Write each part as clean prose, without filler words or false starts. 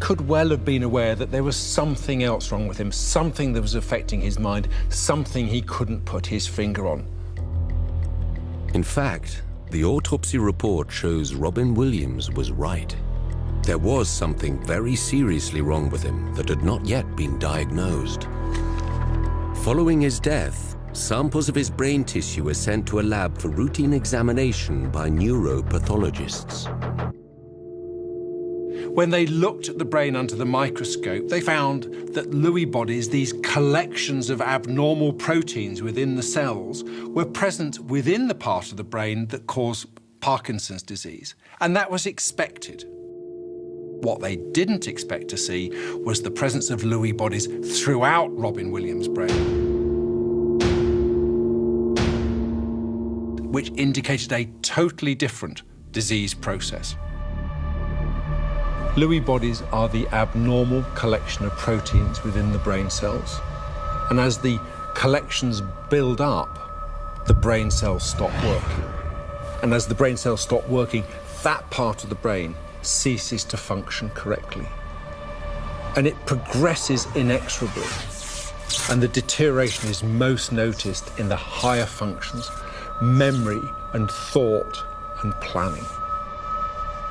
could well have been aware that there was something else wrong with him, something that was affecting his mind, something he couldn't put his finger on. In fact, the autopsy report shows Robin Williams was right. There was something very seriously wrong with him that had not yet been diagnosed. Following his death, samples of his brain tissue were sent to a lab for routine examination by neuropathologists. When they looked at the brain under the microscope, they found that Lewy bodies, these collections of abnormal proteins within the cells, were present within the part of the brain that caused Parkinson's disease. And that was expected. What they didn't expect to see was the presence of Lewy bodies throughout Robin Williams' brain, which indicated a totally different disease process. Lewy bodies are the abnormal collection of proteins within the brain cells. And as the collections build up, the brain cells stop working. And as the brain cells stop working, that part of the brain ceases to function correctly. And it progresses inexorably. And the deterioration is most noticed in the higher functions, memory and thought and planning.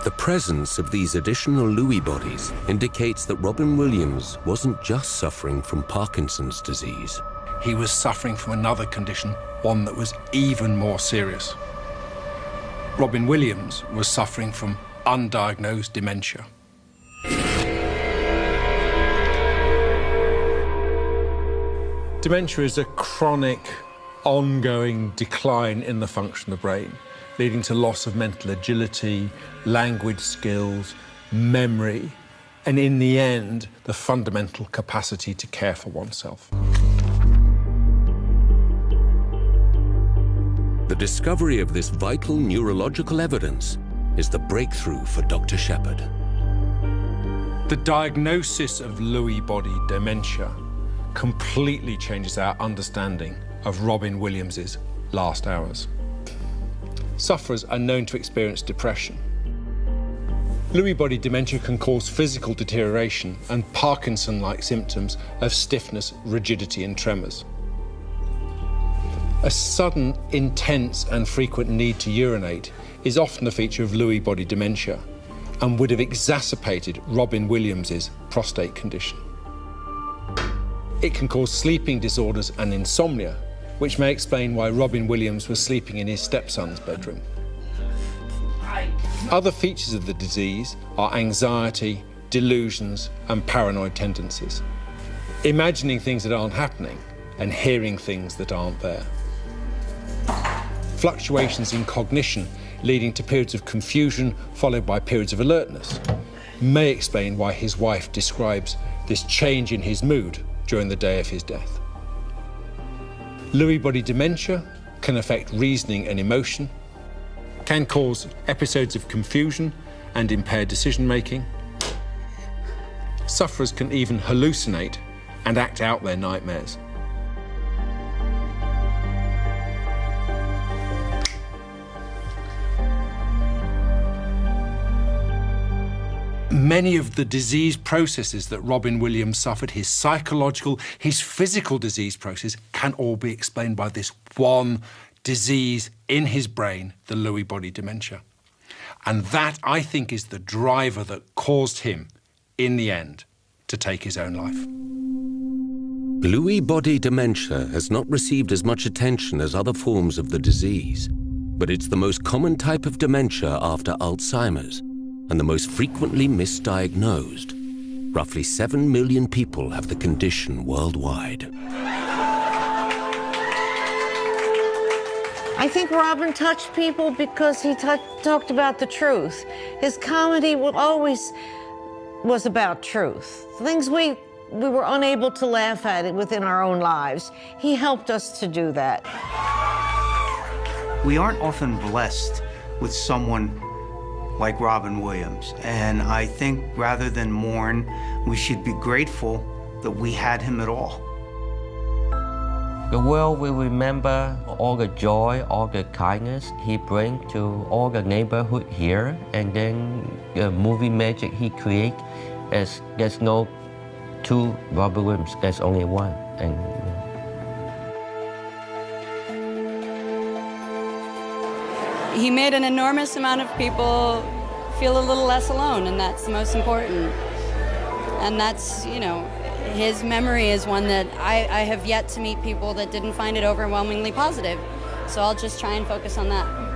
The presence of these additional Lewy bodies indicates that Robin Williams wasn't just suffering from Parkinson's disease. He was suffering from another condition, one that was even more serious. Robin Williams was suffering from undiagnosed dementia. Dementia is a chronic, ongoing decline in the function of the brain, leading to loss of mental agility, language skills, memory, and in the end, the fundamental capacity to care for oneself. The discovery of this vital neurological evidence is the breakthrough for Dr. Shepherd. The diagnosis of Lewy body dementia completely changes our understanding of Robin Williams's last hours. Sufferers are known to experience depression. Lewy body dementia can cause physical deterioration and Parkinson-like symptoms of stiffness, rigidity, and tremors. A sudden, intense, and frequent need to urinate is often a feature of Lewy body dementia and would have exacerbated Robin Williams's prostate condition. It can cause sleeping disorders and insomnia, which may explain why Robin Williams was sleeping in his stepson's bedroom. Other features of the disease are anxiety, delusions, and paranoid tendencies, imagining things that aren't happening and hearing things that aren't there. Fluctuations in cognition leading to periods of confusion followed by periods of alertness may explain why his wife describes this change in his mood during the day of his death. Lewy body dementia can affect reasoning and emotion, can cause episodes of confusion and impaired decision-making. Sufferers can even hallucinate and act out their nightmares. Many of the disease processes that Robin Williams suffered, his psychological, his physical disease process, can all be explained by this one disease in his brain, the Lewy body dementia. And that, I think, is the driver that caused him, in the end, to take his own life. Lewy body dementia has not received as much attention as other forms of the disease, but it's the most common type of dementia after Alzheimer's, and the most frequently misdiagnosed. Roughly 7 million people have the condition worldwide. I think Robin touched people because he talked about the truth. His comedy was about truth. Things we were unable to laugh at within our own lives. He helped us to do that. We aren't often blessed with someone like Robin Williams. And I think rather than mourn, we should be grateful that we had him at all. The world will remember all the joy, all the kindness he brings to all the neighborhood here, and then the movie magic he creates There's no two Robin Williams, there's only one. And he made an enormous amount of people feel a little less alone, and that's the most important. And that's, you know, his memory is one that I have yet to meet people that didn't find it overwhelmingly positive. So I'll just try and focus on that.